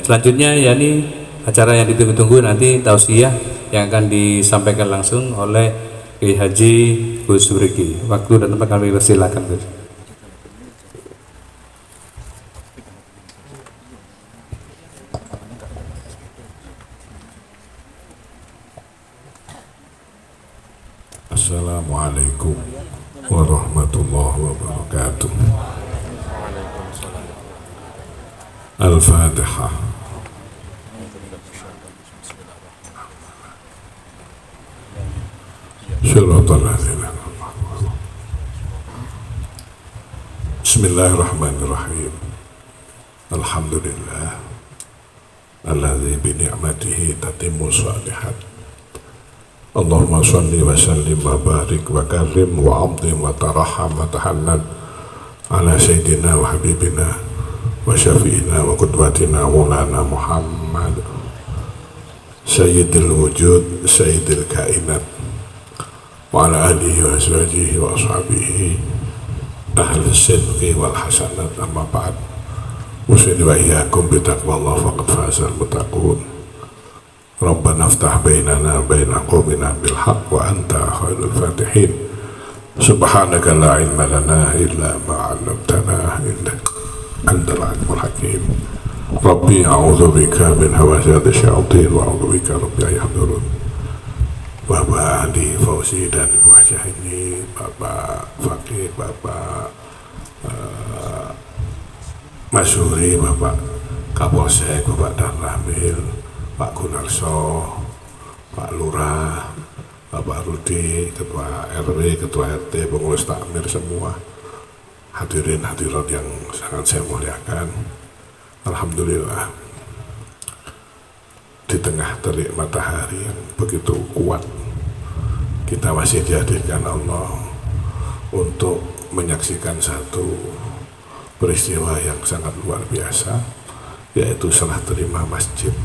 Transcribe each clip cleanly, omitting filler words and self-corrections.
selanjutnya yakni acara yang ditunggu-tunggu nanti tausiah yang akan disampaikan langsung oleh Kiai Haji Gus Suriki. Waktu dan tempat kami persilakan, Gus. Assalamualaikum warahmatullahi wabarakatuh. Al-Fatihah. Syaratul ladzina. Bismillahirrahmanirrahim. Alhamdulillah alladzi bi ni'matihi tatimmu shalihat. Allahumma shalli wa sallim wa barik wa karim wa amdim wa taraham wa tahannan ala sayyidina wa habibina wa syafi'ina wa qudwatina maulana Muhammad sayyidil wujud sayyidil kainat wa ala alihi wa azwajihi wa ashabihi ahli sidqi wal hasanat. Amma ba'd. Usini wa iyyakum bi taqwallah faqad fazal muttaqun. Rabbana aftah bainana baina qaumina bil haqq wa anta khairul fatihin. Subhanaka la ilma lana illa ma 'allamtana innaka antal alimul hakim. Rabbi a'udzu bika min hawazati syayatin wa a'udzu bika rabbi yahdurun. Bapak Andi Fauzi dan Ibu Hajah ini, Bapak Fakih, Bapak Masyuri, Bapak Kapolsek, Bapak Dan Ramil, Pak Gunarso, Pak Lurah, Bapak Rudi, Ketua RW, Ketua RT, pengurus takmir semua, hadirin hadirat yang sangat saya muliakan. Alhamdulillah, di tengah terik matahari yang begitu kuat, kita masih dihadirkan Allah untuk menyaksikan satu peristiwa yang sangat luar biasa, yaitu serah terima masjid.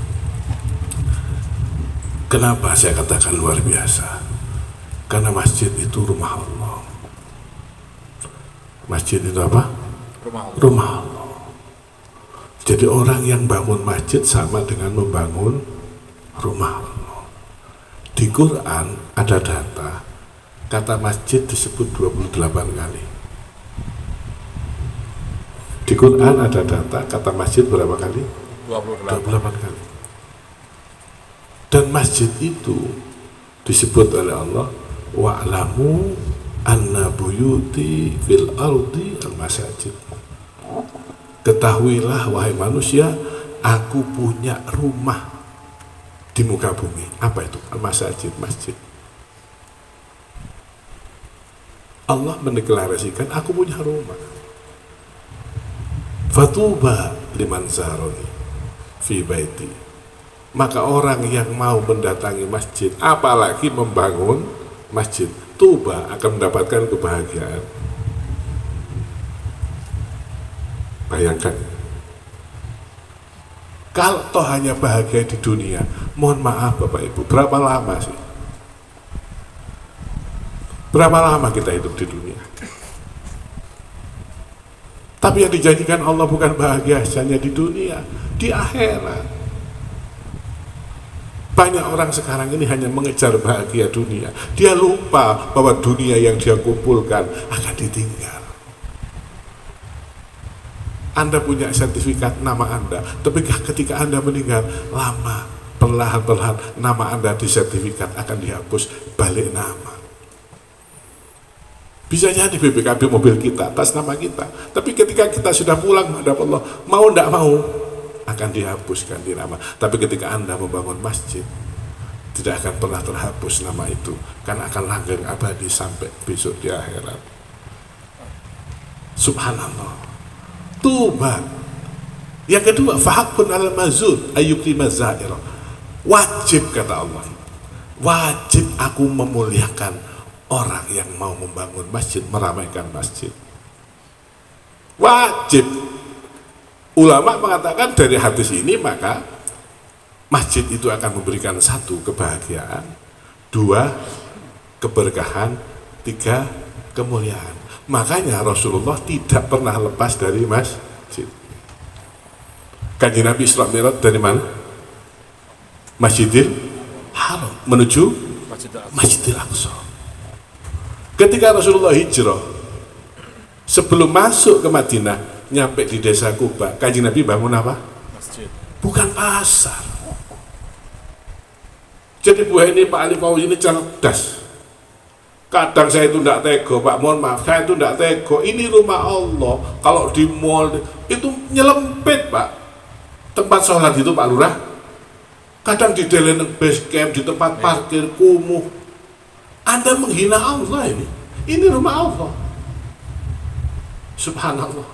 Kenapa saya katakan luar biasa? Karena masjid itu rumah Allah. Masjid itu apa? Rumah Allah. Jadi orang yang bangun masjid sama dengan membangun rumah Allah. Di Quran ada data, kata masjid disebut 28 kali. Di Quran ada data, kata masjid berapa kali? 28 kali. Dan masjid itu disebut oleh Allah, wa'lamu anna buyuti fil ardi al-masajid. Ketahuilah wahai manusia, aku punya rumah di muka bumi. Apa itu? Al-masajid, masjid. Allah mendeklarasikan, aku punya rumah. Fatuba liman zaroni fi baiti. Maka orang yang mau mendatangi masjid, apalagi membangun masjid, tuba, akan mendapatkan kebahagiaan. Bayangkan, kalau toh hanya bahagia di dunia, mohon maaf Bapak Ibu, berapa lama sih? Berapa lama kita hidup di dunia? Tapi yang dijanjikan Allah bukan bahagia hanya di dunia, di akhirat. Banyak orang sekarang ini hanya mengejar bahagia dunia. Dia lupa bahwa dunia yang dia kumpulkan akan ditinggal. Anda punya sertifikat nama Anda, tapi ketika Anda meninggal, lama, perlahan-perlahan nama Anda di sertifikat akan dihapus, balik nama. Bisa jadi BPKB mobil kita, atas nama kita, tapi ketika kita sudah pulang menghadap Allah, mau tidak mau, akan dihapuskan di nama. Tapi ketika Anda membangun masjid, tidak akan pernah terhapus nama itu, karena akan langgeng abadi sampai besok di akhirat. Subhanallah. Tuba. Yang kedua, fahakun al mazud ayyukri mazairah. Wajib, kata Allah, wajib aku memuliakan orang yang mau membangun masjid, meramaikan masjid. Wajib. Ulama mengatakan dari hadis ini maka masjid itu akan memberikan satu, kebahagiaan, dua, keberkahan, tiga, kemuliaan. Makanya Rasulullah tidak pernah lepas dari masjid. Kanjeng Nabi Isra Mi'raj dari mana? Masjidil Haram menuju Masjidil Aqsa. Ketika Rasulullah hijrah, sebelum masuk ke Madinah, nyampe di desa Kuba, Kanjeng Nabi bangun apa? Masjid. Bukan pasar. Jadi Bu ini Pak Ali Fauzi ini cerdas. Kadang saya itu tidak tega, Pak, mohon maaf, saya itu tidak tega. Ini rumah Allah, kalau di mall itu nyelempit, Pak. Tempat sholat itu Pak Lurah, kadang di dalam base camp, di tempat parkir, kumuh. Anda menghina Allah ini. Ini rumah Allah. Subhanallah.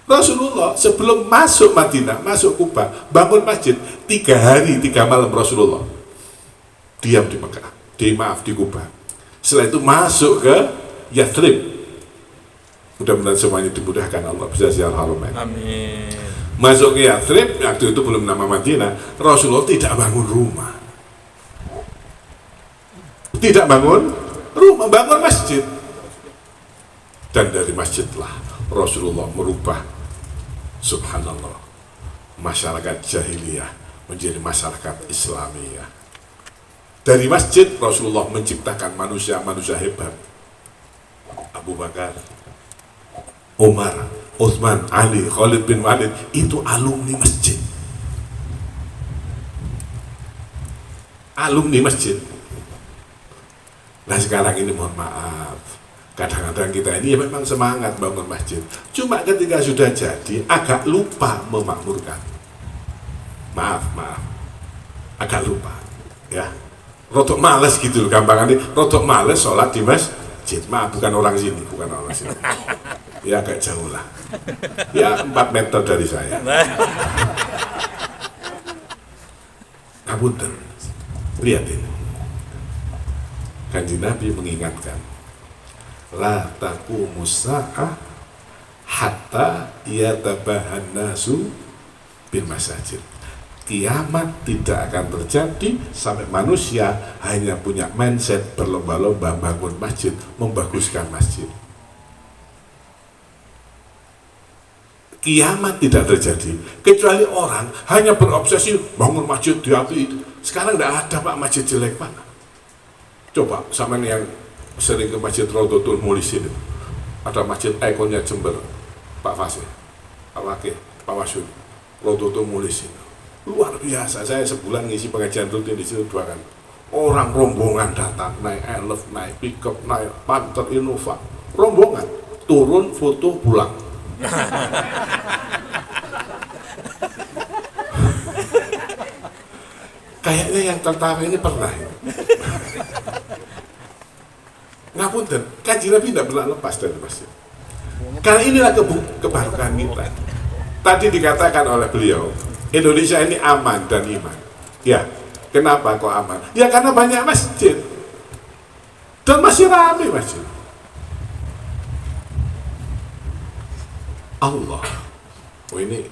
Rasulullah sebelum masuk Madinah, masuk Kuba, bangun masjid 3 hari 3 malam Rasulullah diam di Mekah, di Kuba. Setelah itu masuk ke Yathrib. Mudah-mudahan semuanya dimudahkan Allah bisa ziarah Haramain. Amin. Masuk ke Yathrib, waktu itu belum nama Madinah. Rasulullah tidak bangun rumah, tidak bangun rumah, bangun masjid. Dan dari masjidlah Rasulullah merubah, subhanallah, masyarakat jahiliyah menjadi masyarakat Islamiyah. Dari masjid Rasulullah menciptakan manusia-manusia hebat. Abu Bakar, Umar, Utsman, Ali, Khalid bin Walid, itu alumni masjid. Alumni masjid. Nah sekarang ini mohon maaf, kadang-kadang kita ini ya memang semangat bangun masjid, cuma ketika sudah jadi agak lupa memakmurkan. Maaf, agak lupa, ya. Rotok males gitu loh, gampangannya. Rotok males sholat di masjid. Maaf, bukan orang sini, Ya agak jauh lah. Ya 4 meter dari saya. Ngapunten, lihat ini. Kanjeng Nabi mengingatkan, la taqumus sa'ah hatta yatabahan nasu bil masajid. Kiamat tidak akan terjadi sampai manusia hanya punya mindset berlomba-lomba bangun masjid, membaguskan masjid. Kiamat tidak terjadi kecuali orang hanya berobsesi bangun masjid di hati itu. Sekarang tidak ada Pak masjid jelek Pak. Coba sama yang sering ke masjid Raudhatul Mulis itu, ada masjid ikonnya Jember, Pak Fasih, Pak Wakil, Pak Wasyun, Raudhatul Mulis itu luar biasa. Saya sebulan ngisi pengajian rutin di situ 2 kali. Orang rombongan datang, naik elf, naik pickup, naik Panther Innova, rombongan turun foto pulang. Kayaknya yang tertawa ini pernah. Ngapunten, Kanjeng Nabi tidak pernah lepas dari masjid. Karena inilah kebarukan kita. Tadi dikatakan oleh beliau, Indonesia ini aman dan iman. Ya, kenapa kok aman? Ya karena banyak masjid. Dan masih ramai masjid. Allah. Oh ini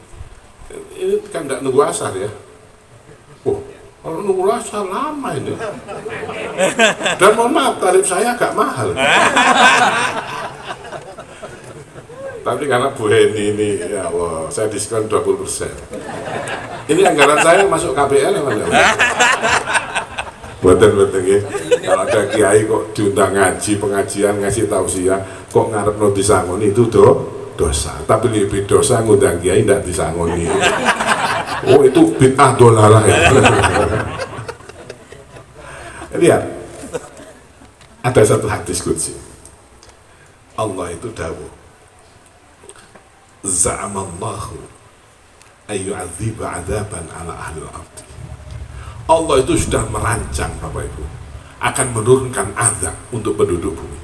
kan tidak nunggu asar ya. Oh, kalau nunggu asar lama ini. Dan mohon maaf, tarif saya agak mahal. Tapi karena Bu Heni ini, ya Allah, saya diskon 20%. Ini anggaran saya masuk KPL ya Mas? Buatan ya. Kalau ada kiai kok diundang ngaji, pengajian, ngasih tausiah, kok ngarep no disangoni itu dosa. Tapi lebih dosa ngundang kiai tidak disangoni. Oh itu bid'ah dolalah ya. Lihat, ada satu hadis qudsi. Allah itu dawuh, za'amallahu ayyu'adziba 'adzaban 'ala ahli al-ardi. Allah itu sudah merancang Bapak Ibu akan menurunkan azab untuk penduduk bumi.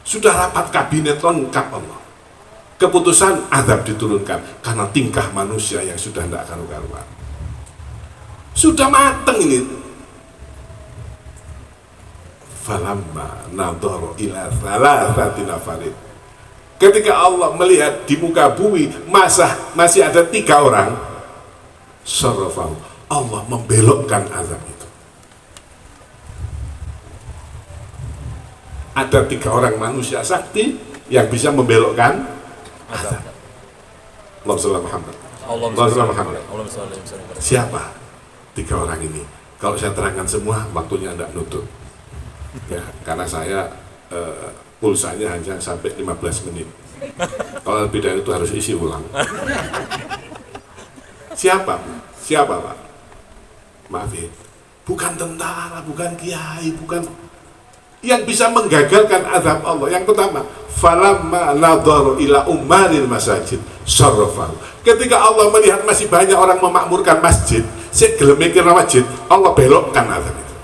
Sudah rapat kabinet lengkap Allah. Keputusan azab diturunkan karena tingkah manusia yang sudah tidak karu-karuan. Sudah mateng ini. Falamma nadhara ila thalathati nafarin. Ketika Allah melihat di muka bumi masih ada 3 orang, sarafahu, Allah membelokkan azab itu. Ada 3 orang manusia sakti yang bisa membelokkan azab. Allahumma sholli ala Muhammad. Allahumma Allahumma sholli ala sholli Muhammad. Allahumma sholli ala Muhammad. Siapa 3 orang ini? Kalau saya terangkan semua, waktunya tidak nutup. Ya, karena saya pulsanya hanya sampai 15 menit. Kalau lebih dari itu harus isi ulang. Siapa? Siapa, Pak? Maaf ya. Bukan tentara, bukan kiai, bukan yang bisa menggagalkan azab Allah. Yang pertama, falamma nadharu ila umaril masajid sarrafahu. Ketika Allah melihat masih banyak orang memakmurkan masjid, sik gelem mikir masjid, Allah belokkan azab itu.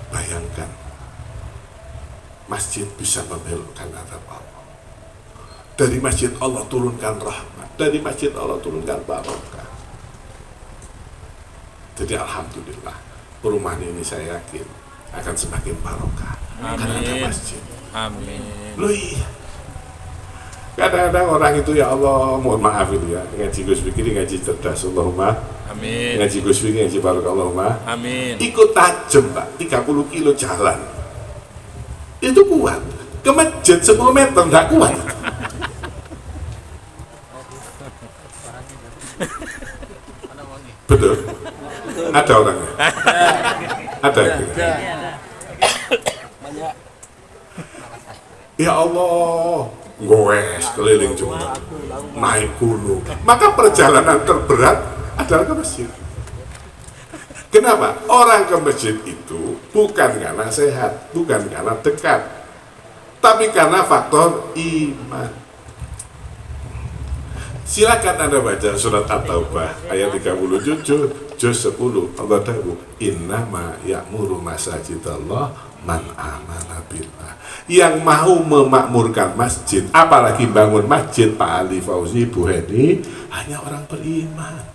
Bayangkan, masjid bisa membelokkan azab Allah. Dari masjid Allah turunkan rahmat, dari masjid Allah turunkan barokah. Jadi alhamdulillah, perumahan ini saya yakin akan semakin barokah karena ada masjid. Amin. Loh iya. Kadang-kadang orang itu, ya Allah, mohon maaf ini ya, ngaji Gus Fikri, ngaji cerdas, Allahumma Amin. ngaji Gus Fikri, ngaji barokah, Allahumma Amin. ikut tajam Pak, 30 kilo jalan itu kuat, ke masjid 10 meter enggak kuat. Betul? Ada orangnya? Ada gitu. Ya Allah, goes keliling juga, naik gunung. Maka perjalanan terberat adalah ke masjid. Kenapa? Orang ke masjid itu bukan karena sehat, bukan karena dekat, tapi karena faktor iman. Silakan Anda baca surat At-Taubah ayat 37 juz 10. Allah tahu, innama ya'muru masajidallah man amana billah. Yang mau memakmurkan masjid, apalagi bangun masjid, Pak Ali Fauzi, Bu Heni, hanya orang beriman.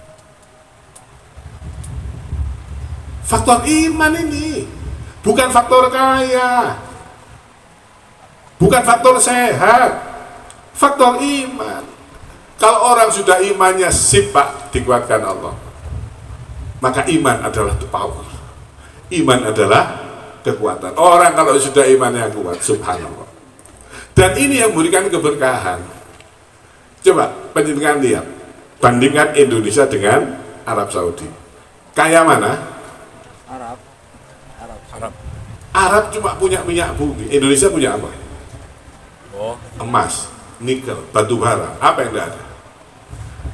Faktor iman ini, bukan faktor kaya, bukan faktor sehat, faktor iman. Kalau orang sudah imannya sip Pak, dikuatkan Allah, maka iman adalah the power. Iman adalah kekuatan. Orang kalau sudah imannya kuat, subhanallah. Dan ini yang memberikan keberkahan. Coba penjenengan lihat, bandingkan Indonesia dengan Arab Saudi. Kaya mana? Arab cuma punya minyak bumi. Indonesia punya apa? Oh, Emas, nikel, batu bara. Apa yang tidak ada?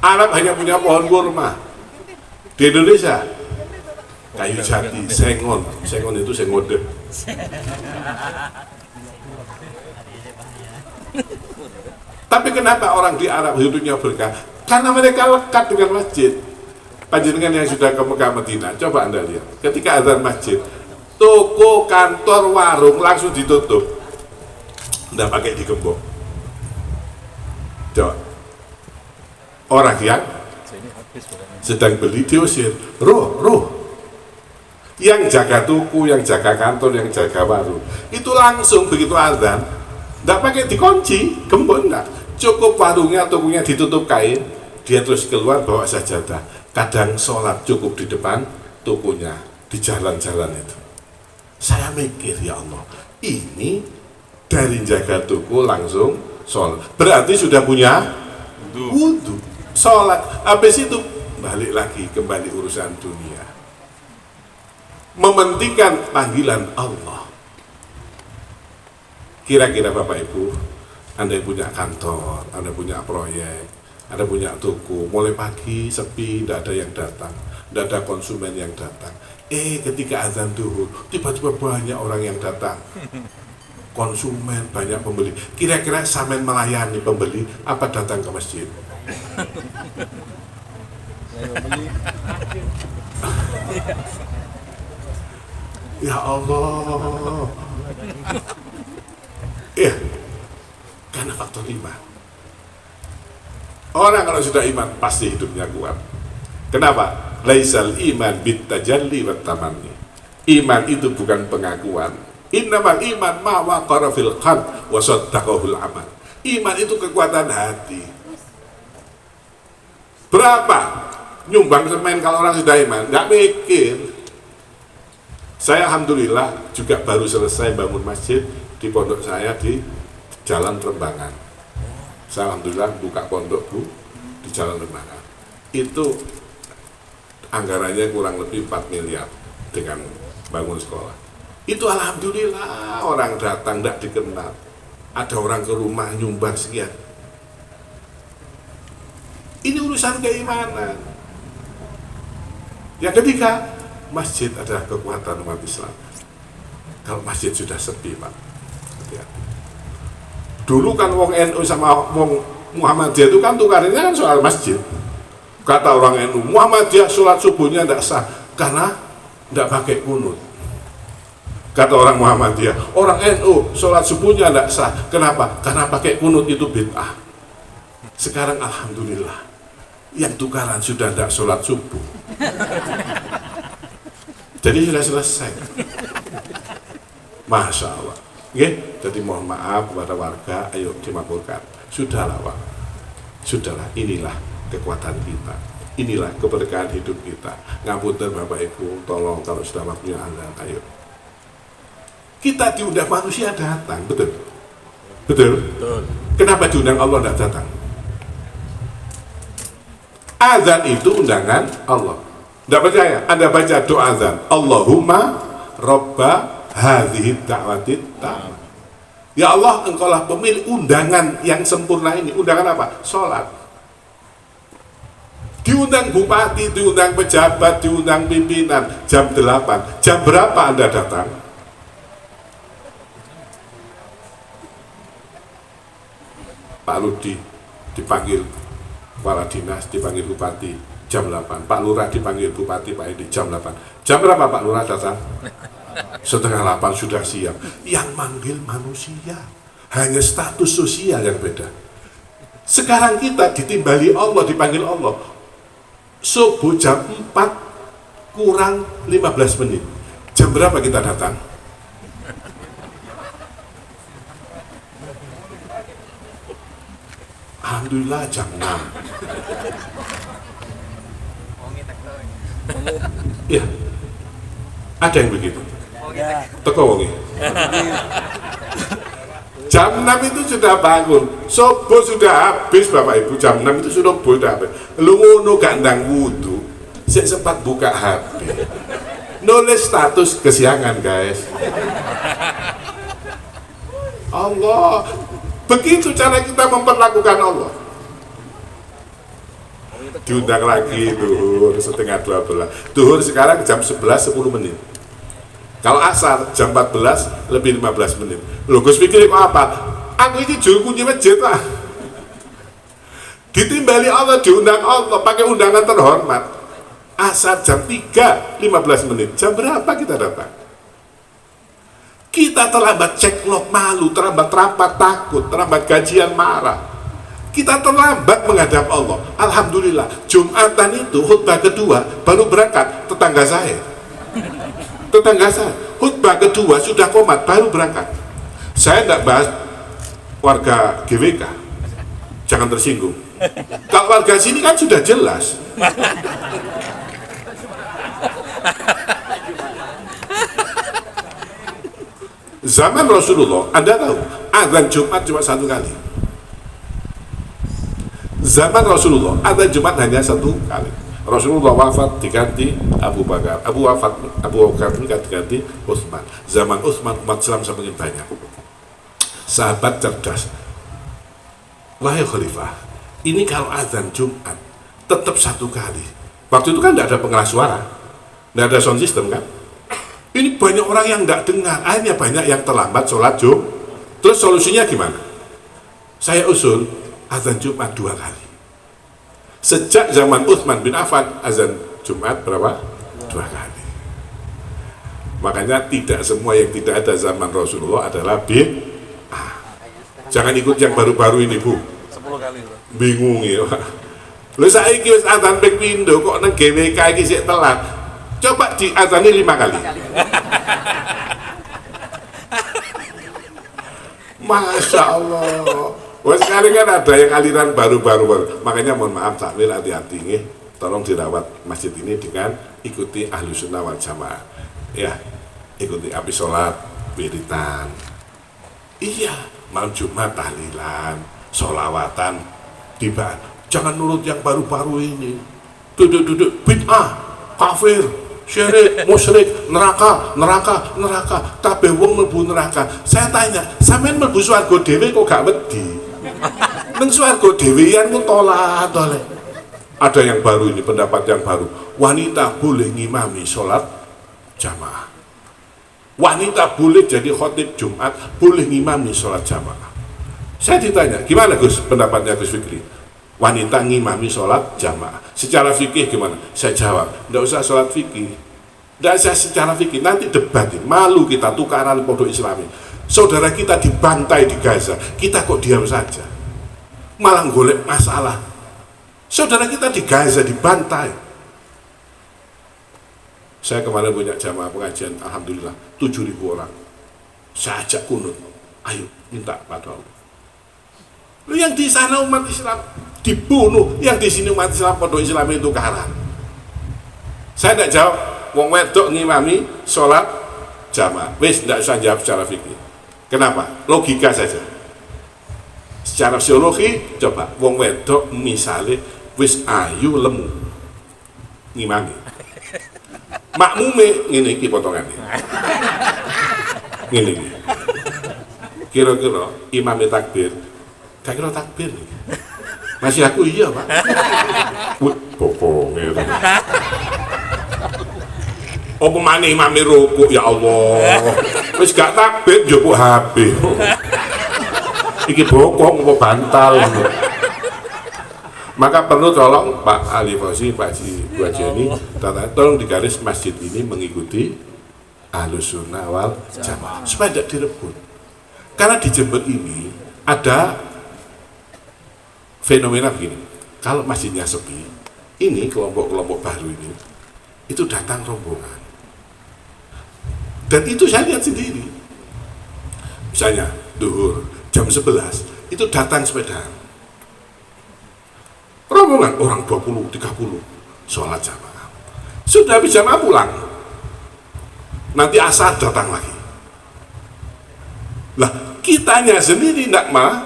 Arab hanya punya pohon kurma. Di Indonesia kayu jati, sengon. Sengon itu sengode. Tapi kenapa orang di Arab hidupnya berkah? Karena mereka lekat dengan masjid. Panjenengan yang sudah ke Mekah Madinah, coba Anda lihat. Ketika azan masjid, toko, kantor, warung langsung ditutup. Nggak pakai digembok. Coba. Orang yang sedang beli diusir. Roh. Yang jaga toko, yang jaga kantor, yang jaga warung, itu langsung begitu azan, nggak pakai dikunci, gembok enggak. Cukup warungnya, tokonya ditutup kain, dia terus keluar bawa sajadah. Kadang sholat cukup di depan tokonya, di jalan-jalan itu. Saya mikir, ya Allah, ini dari jaga toko langsung sholat. Berarti sudah punya wudhu, sholat. Habis itu balik lagi, kembali urusan dunia. Mementingkan panggilan Allah. Kira-kira Bapak Ibu, Anda yang punya kantor, Anda punya proyek, Anda punya toko, mulai pagi sepi, tidak ada yang datang, tidak ada konsumen yang datang. Ketika azan zuhur, tiba-tiba banyak orang yang datang. Konsumen, banyak pembeli. Kira-kira sampean melayani pembeli, apa datang ke masjid? Ya Allah. Ya, karena faktor iman. Orang kalau sudah iman pasti hidupnya kuat. Kenapa? Laisal iman bitajalli wat tamanni. Iman itu bukan pengakuan. Innamal iman ma waqara fil qalb wa saddaqahul amal. Iman itu kekuatan hati. Berapa nyumbang semen kalau orang sudah iman? Nggak mikir. Saya alhamdulillah juga baru selesai bangun masjid di pondok saya di Jalan Rembangan. Saya alhamdulillah buka pondok Bu di Jalan Lembangan. Itu anggarannya kurang lebih 4 miliar dengan bangun sekolah. Itu alhamdulillah orang datang tidak dikenal. Ada orang ke rumah nyumbang sekian. Ini urusan keimanan. Yang ketiga, masjid adalah kekuatan umat Islam. Kalau masjid sudah sepi, Pak, hati-hati. Dulu kan wong NU sama wong Muhammadiyah itu kan tukarnya kan soal masjid. Kata orang NU, Muhammadiyah sholat subuhnya tidak sah karena tidak pakai kunut. Kata orang Muhammadiyah, orang NU sholat subuhnya tidak sah. Kenapa? Karena pakai kunut itu bid'ah. Sekarang alhamdulillah, yang tukaran sudah tidak sholat subuh. Jadi sudah selesai. Masya Allah. Oke, jadi mohon maaf kepada warga, ayo dimakmurkan. Sudahlah Pak, sudahlah, inilah kekuatan kita. Inilah keberkahan hidup kita. Ngapunten Bapak Ibu, tolong kalau sudah waktunya azan, ayo. Kita diundang manusia datang, betul? Betul? Betul. Kenapa diundang Allah tidak datang? Azan itu undangan Allah. Tidak percaya? Anda baca doa azan. Allahumma Robba hadhihi da'watit ta'am. Ya Allah, engkaulah pemilik undangan yang sempurna ini. Undangan apa? Sholat. Diundang bupati, diundang pejabat, diundang pimpinan. Jam 8. Jam berapa Anda datang? Pak Ludi dipanggil kepala dinas, dipanggil bupati jam 8. Pak Lurah dipanggil bupati Pak Edi jam 8. Jam berapa Pak Lurah datang? Setengah 8 sudah siap. Yang manggil manusia, hanya status sosial yang beda. Sekarang kita ditimbali Allah, dipanggil Allah. Subuh jam 4 kurang 15 menit. Jam berapa kita datang? Alhamdulillah jam 6. Ya, ada yang begitu. Teko wongi. Jam 6 itu sudah bangun, subuh sudah habis Bapak Ibu, jam 6 itu sudah habis. Lu ngono gak ndang wudu, sik sempat buka HP. Nulis status kesiangan, guys. Allah, begitu cara kita memperlakukan Allah. Diundang lagi duhur setengah 12. Duhur sekarang jam 11 10 menit. Kalau asar jam 14 lebih 15 menit. Loh Gus pikir kok apa? Aku ini juru kunci masjid lah. Ditimbali Allah, diundang Allah pakai undangan terhormat. Asar jam 3 15 menit. Jam berapa kita datang? Kita terlambat cek log malu, terlambat rapat takut, terlambat gajian marah. Kita terlambat menghadap Allah. Alhamdulillah, Jumatan itu khutbah kedua baru berangkat tetangga saya. Tetangga saya, khutbah kedua sudah komat baru berangkat. Saya tidak bahas warga GWK, jangan tersinggung. Kalau warga sini kan sudah jelas. Zaman Rasulullah, Anda tahu, azan Jumat cuma 1 kali. Zaman Rasulullah, azan Jumat hanya 1 kali. Rasulullah wafat diganti Abu Bakar. Abu Bakar diganti Utsman. Zaman Utsman umat Islam semakin banyak. Sahabat cerdas. Wahai khalifah, ini kalau azan Jumat tetap 1 kali. Waktu itu kan tidak ada pengeras suara, tidak ada sound system kan. Ini banyak orang yang tidak dengar, akhirnya banyak yang terlambat sholat Jumat. Terus solusinya gimana? Saya usul azan Jumat 2 kali. Sejak zaman Utsman bin Affan, azan Jumat berapa? 2 kali. Makanya tidak semua yang tidak ada zaman Rasulullah adalah bid'ah. Jangan ikut yang baru-baru ini Bu. 10 kali Bro. Bingung ya. Lho saiki wis azan ping pindho kok nang GWK iki sik telat. Coba diazani 5 kali. Masya Allah. Wah sekarang kan ada yang aliran baru-baru. Makanya mohon maaf takmir hati-hati nih. Tolong dirawat masjid ini dengan ikuti Ahlus Sunnah wal Jamaah. Ya, ikuti habis sholat wiritan. Iya, malam Jumat tahlilan. Solawatan tiba, jangan nurut yang baru-baru ini. Duduk bid'ah, kafir, syirik, musyrik, neraka. Kabeh wong mlebu neraka. Saya tanya, sampean mlebu swarga dhewe kok gak wedi? Nang swarga dhewean ku tolak-tolak. Ada yang baru ini, pendapat yang baru. Wanita boleh ngimami sholat jamaah. Wanita boleh jadi khotib Jumat, boleh ngimami sholat jamaah. Saya ditanya, gimana Gus pendapatnya Gus Fikri? Wanita ngimami sholat jamaah. Secara fikih gimana? Saya jawab, tidak usah sholat fikih. Tidak usah secara fikih, nanti debat. Malu kita tukaran pondok Islami. Saudara kita dibantai di Gaza, kita kok diam saja? Malah golek masalah. Saudara kita di Gaza dibantai. Saya kemarin punya jamaah pengajian, alhamdulillah 7.000 orang. Saya ajak kunut, ayo minta pada Allah. Yang di sana umat Islam dibunuh, yang di sini umat Islam pondok Islam itu karan. Saya tidak jawab, wong wedok ngimami sholat jamaah. Wis tidak usah jawab secara fikih. Kenapa? Logika saja. Secara psikologi, coba wong wedok misalnya wis ayu lemu ngimami. Makmume ngene iki potongannya. Ngene iki. Kira-kira imame takbir, gak kira takbir nih. Masih aku iya, Pak. Bokonge. Apa maneh imame rukuk ya Allah. Wis gak takbir njupuk HP. Iki bokong apa bantal. Maka perlu tolong Pak Ali Fauzi, Pak Bu Haji ini, tolong digaris masjid ini mengikuti Ahlus Sunnah wal Jamaah supaya tidak direbut. Karena di Jember ini ada fenomena begini, kalau masjidnya sepi, ini kelompok-kelompok baru ini itu datang rombongan, dan itu saya lihat sendiri. Misalnya duhur jam 11 itu datang sepeda rombongan orang 20-30 sholat jamaah. Sudah habis jamaah pulang, nanti asar datang lagi. Lah kitanya sendiri tidak mau.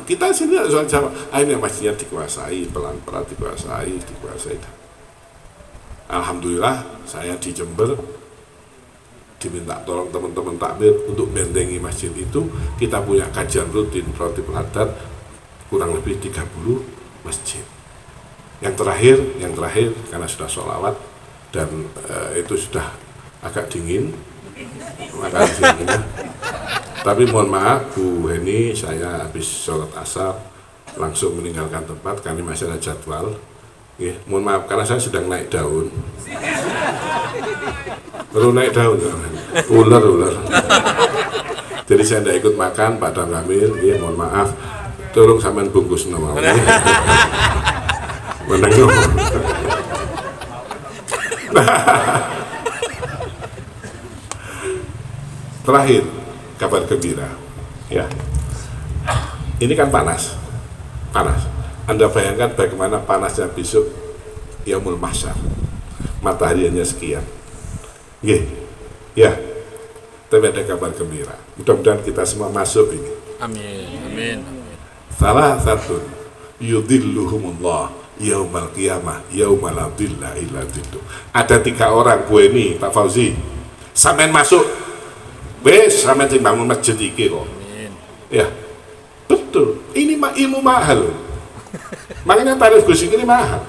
Kita sendiri sholat jamaah. Akhirnya masjidnya dikuasai, pelan-pelan dikuasai. Alhamdulillah saya di Jember diminta tolong teman-teman takmir untuk bentengi masjid itu. Kita punya kajian rutin rotib adat kurang lebih 30 masjid. Yang terakhir karena sudah sholawat dan itu sudah agak dingin, tapi mohon maaf Bu Heni, saya habis sholat asar langsung meninggalkan tempat karena masih ada jadwal. Mohon maaf karena saya sedang naik daun. Baru naik daun, ular. Jadi saya tidak ikut makan Pak Damramil. Mohon maaf. Tolong sampean bungkus nama. Menengok. Terakhir kabar gembira. Ya. Ini kan panas. Anda bayangkan bagaimana panasnya besok Yaumul Mahsyar. Matahari hanya sekian. Ya. Tapi ada kabar gembira. Mudah-mudahan kita semua masuk ini. Amin. Salah satu yudhilluhumullah yaumal qiyamah yauma la dhilla illa dhilluh. Ada 3 orang Bu ini Pak Fauzi. Sampean masuk. Wes sampean sing bangun masjid iki kok. Amin. Ya. Betul. Ini ilmu mahal. Makanya tarif Gus ini mahal.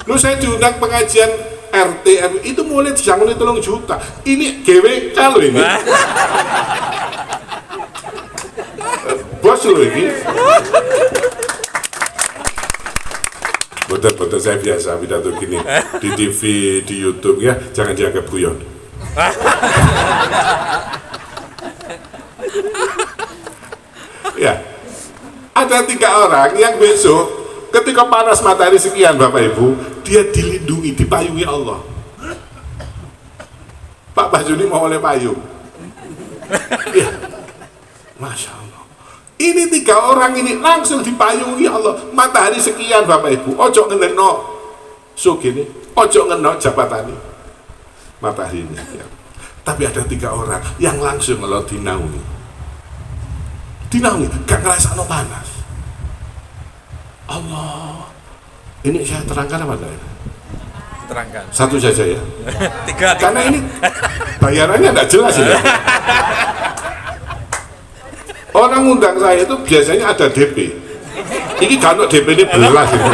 Lu saya diundang pengajian RT itu mulai dijangkau 3 juta. Ini GWK loh ini. Bos loh ini. Betul saya biasa pidato gini di TV, di YouTube ya, jangan dianggap guyon. Ya, ada 3 orang yang besok ketika panas matahari sekian Bapak Ibu, dia dilindungi, dipayungi Allah. Pak Bajuni mau oleh payung. Ya, Masya Allah. Ini 3 orang ini langsung dipayungi Allah. Matahari sekian Bapak Ibu. Ojo ngeneno sugini, ojo ngeneno jabatani. Matahari ini sekian. Tapi ada 3 orang yang langsung Allah dinaungi. dinaungi, gak ngerasakno panas. Allah, ini saya terangkan apa enggak? Terangkan. Satu saja ya, Tiga. karena ini bayarannya enggak jelas ya. Orang undang saya itu biasanya ada DP. Ini kalau DP ini belas ini.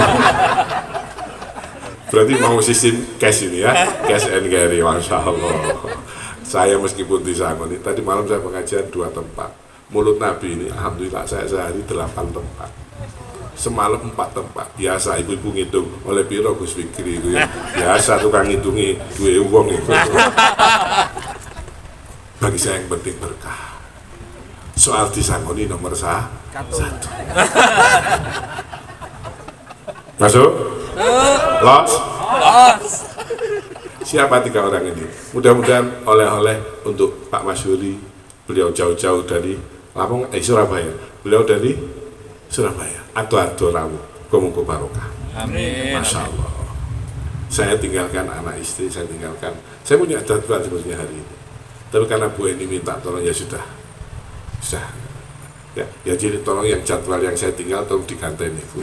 Berarti mau sistem cash ini ya, cash and carry, masya Allah. Saya meskipun disangoni, tadi malam saya pengajian 2 tempat. Mulut Nabi ini, alhamdulillah saya sehari 8 tempat. Semalam 4 tempat. Biasa ibu-ibu ngitung oleh piro Gus Fikri itu ya. Biasa tukang ngitungi duwe wong itu. Bagi saya yang penting berkah. Soal disangoni nomor 1. Masuk? Los? Siapa 3 orang ini? Mudah-mudahan oleh-oleh untuk Pak Masyuri. Beliau jauh-jauh dari Lampung, Surabaya. Beliau dari Surabaya. Ado-ado rawu, muga-muga barokah. Amin. Masya Allah. Saya tinggalkan anak istri, saya punya jadwal sebenarnya hari ini. Tapi karena Bu Eni minta tolong, ya sudah. Ya jadi tolong yang jadwal yang saya tinggal tolong digantiin Bu.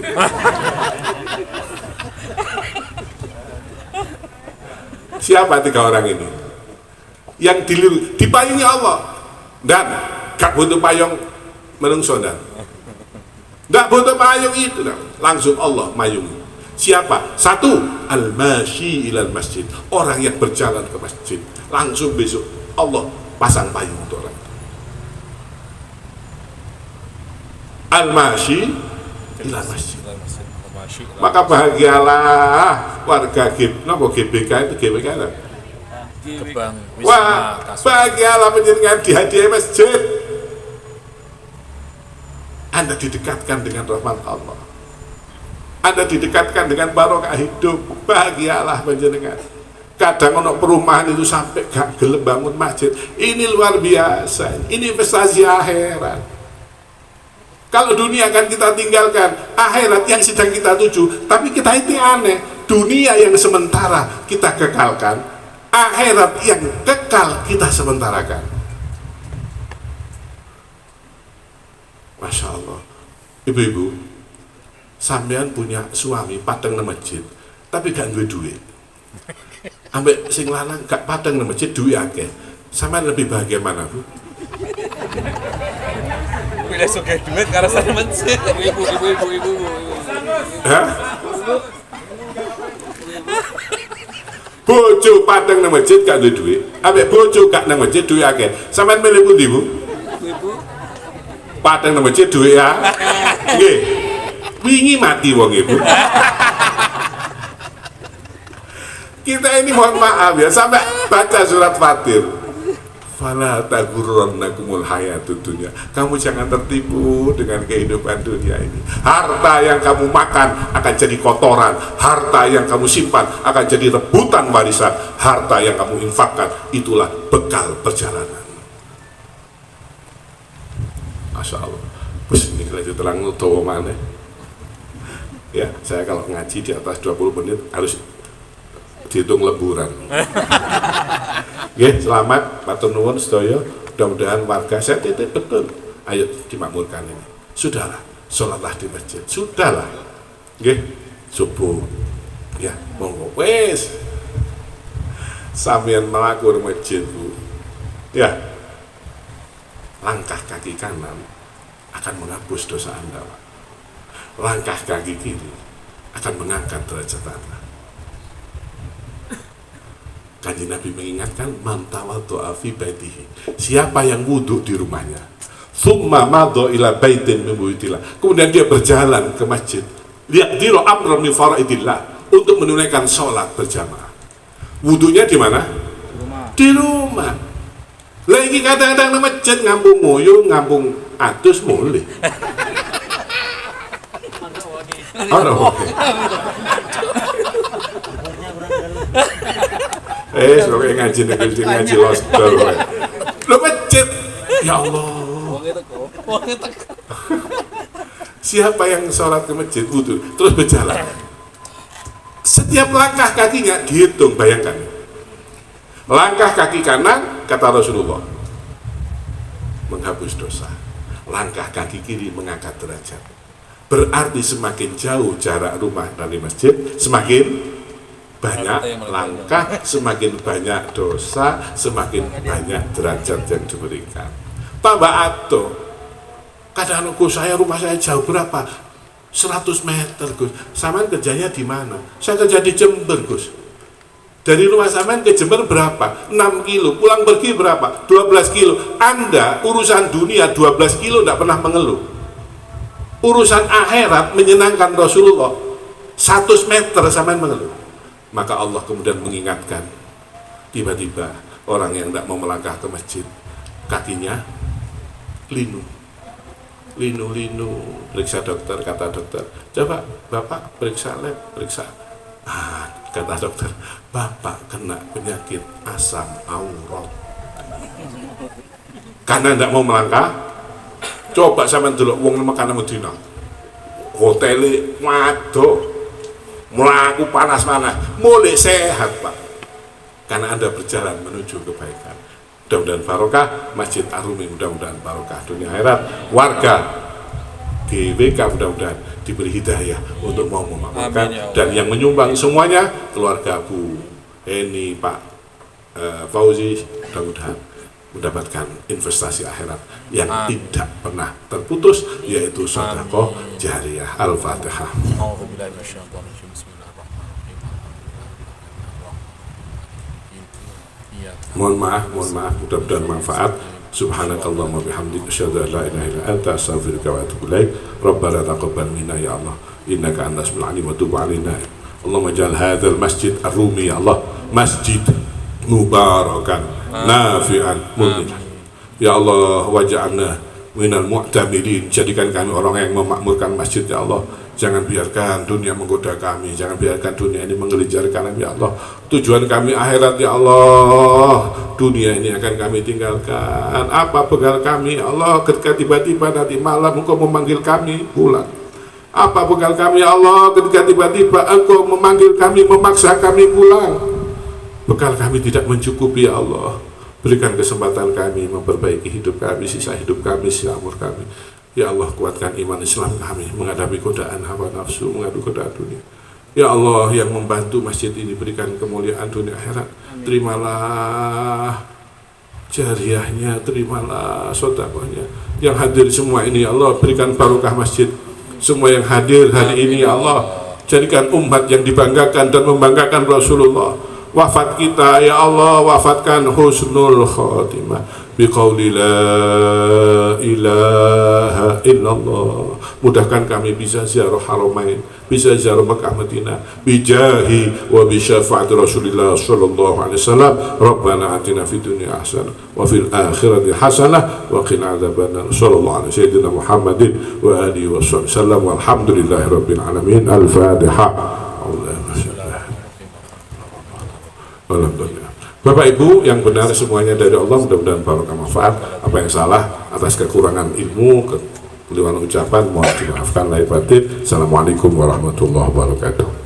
Siapa 3 orang ini? Yang dipayungi Allah dan gak butuh payung menungso dan gak butuh payung itu dan langsung Allah mayungi. Siapa? 1, al-masyi ilal masjid, orang yang berjalan ke masjid, langsung besok Allah pasang payung untuk orang. Al-masyi ilal masjid. Maka bahagialah warga GBK itu GBK apa? Gebang Wah, Wisma Kasur. bahagialah penjenengan dihadiahi masjid. Anda didekatkan dengan rahmat Allah. Anda didekatkan dengan barokah hidup. Bahagialah penjenengan. Kadang ono perumahan itu sampai gak gelem bangun masjid. Ini luar biasa. Ini investasi akhirat. Kalau dunia kan kita tinggalkan, akhirat yang sedang kita tuju. Tapi kita ini aneh, dunia yang sementara kita kekalkan, akhirat yang kekal kita sementarakan. Masya Allah. Ibu-ibu, sampean punya suami padang nang masjid, tapi gak duwe duit. Ambek sing lanang gak padang nang masjid, duit akeh. Sampean lebih bahagia mana, Bu? Bila suka duit karena saya masjid. Ibu. Hah? Bojo padang nang masjid gak duwe duit, ambek bojo gak nang masjid duit akeh. Sampean milih pundi, Bu? Padang nang masjid duit ya. Nggih. Wingi mati wong ibu. Kita ini mohon maaf ya, sampai baca surat Fatir. Fala tagurrannakumul hayatud dunya. Kamu jangan tertipu dengan kehidupan dunia ini. Harta yang kamu makan akan jadi kotoran, harta yang kamu simpan akan jadi rebutan warisan, harta yang kamu infakkan itulah bekal perjalanan. Masya Allah. Terus ini kalau terang utawa mana? Ya, saya kalau ngaji di atas 20 menit harus dihitung leburan. Oke, selamat matur nuwun sedaya. Mudah-mudahan warga saya titip betul. Ayo dimakmurkan ini. Sudahlah, sholatlah di masjid. Sudahlah. Oke, subuh. Ya, monggo. Wes. Sampeyan mlaku masjid, Bu. Ya. Langkah kaki kanan akan menghapus dosa Anda. Langkah kaki kiri akan mengangkat derajat Anda. Kanjeng Nabi mengingatkan man tawaddu'a fi baitihi, siapa yang wudhu di rumahnya, summa madha ila baitin min buyutillah, kemudian dia berjalan ke masjid, liyaqdiru amran min faraidillah, untuk menunaikan sholat berjamaah. Wudhunya di mana? Di rumah. Lagi kadang-kadang di masjid ngambung moyo, ngambung atus mulih. Sebagai ngaji losdol. Lo masjid, ya Allah. Siapa yang sholat ke masjid wudhu terus berjalan, setiap langkah kakinya dihitung. Bayangkan, langkah kaki kanan kata Rasulullah menghapus dosa, langkah kaki kiri mengangkat derajat. Berarti semakin jauh jarak rumah dari masjid, semakin banyak langkah, semakin banyak dosa, semakin banyak derajat yang diberikan. Pak Mbak Ato, kadang saya rumah saya jauh berapa? 100 meter Gus. Saman kerjanya di mana? Saya kerja di Jember Gus. Dari rumah Saman ke Jember berapa? 6 kilo. Pulang pergi berapa? 12 kilo. Anda urusan dunia 12 kilo tidak pernah mengeluh. Urusan akhirat menyenangkan Rasulullah 100 meter Saman mengeluh. Maka Allah kemudian mengingatkan. Tiba-tiba orang yang tidak mau melangkah ke masjid, kakinya linu, periksa dokter, kata dokter, coba Bapak periksa lab, periksa. Kata dokter, Bapak kena penyakit asam aurat. Karena tidak mau melangkah, coba sampean delok wong Mekah Madinah. Hotele waduh, mlaku panas-panas, mulai sehat Pak. Karena Anda berjalan menuju kebaikan. Mudah-mudahan barokah Masjid Ar-Rumi, mudah-mudahan barokah dunia akhirat, warga GWK mudah-mudahan diberi hidayah untuk mau memakmurkan, dan yang menyumbang semuanya keluarga Bu Heni, Pak Fauzi, mudah-mudahan mendapatkan investasi akhirat yang tidak pernah terputus, yaitu sedekah jariyah. Al-Fatihah. Mohon maaf, mudah-mudahan manfaat. Subhanakallahumma bihamdika asyhadu an la ilaha illa anta astaghfiruka wa atubu ilaik. Rabbana taqabbal minna ya Allah, innaka antas samiul alim wa tub alaina. Allahumma ja'al hadzal masjid Ar-Rumi ya Allah masjid mubarakan nafi'an mu'minan. Ya Allah, waj'alna minal mu'tamirin, jadikan kami orang yang memakmurkan masjid ya Allah. Jangan biarkan dunia menggoda kami, jangan biarkan dunia ini menggelijar kami ya Allah. Tujuan kami akhirat ya Allah. Dunia ini akan kami tinggalkan. Apa bekal kami ya Allah ketika tiba-tiba nanti malam Engkau memanggil kami pulang? Apa bekal kami ya Allah ketika tiba-tiba Engkau memanggil kami, memaksa kami pulang? Bekal kami tidak mencukupi ya Allah. Berikan kesempatan kami memperbaiki hidup kami, sisa hidup kami, sisa umur kami. Ya Allah, kuatkan iman Islam kami menghadapi godaan hawa nafsu, menghadapi godaan dunia. Ya Allah, yang membantu masjid ini berikan kemuliaan dunia akhirat. Terimalah jariyahnya, terimalah sedekahnya. Yang hadir semua ini ya Allah, berikan barokah masjid. Semua yang hadir hari ini ya Allah, jadikan umat yang dibanggakan dan membanggakan Rasulullah. Wafat kita ya Allah, wafatkan husnul khatimah biqauli la ilaha illallah. Mudahkan kami bisa ziarah haramain, bisa ziarah Mekah Madinah bijahi wa bi syafaati Rasulillah sallallahu alaihi wasallam. Rabbana atina fid dunya hasanah wa fil akhirati hasanah wa qina adzabannar. Sallallahu alaihi sayyidina Muhammadin wa alihi wasallam. Walhamdulillahirabbil alamin. Al-Fatihah. Alhamdulillah. Bapak Ibu yang benar semuanya dari Allah, mudah-mudahan barokah manfaat. Apa yang salah atas kekurangan ilmu, kekeliruan ucapan mohon dimaafkan lahir batin. Assalamualaikum warahmatullahi wabarakatuh.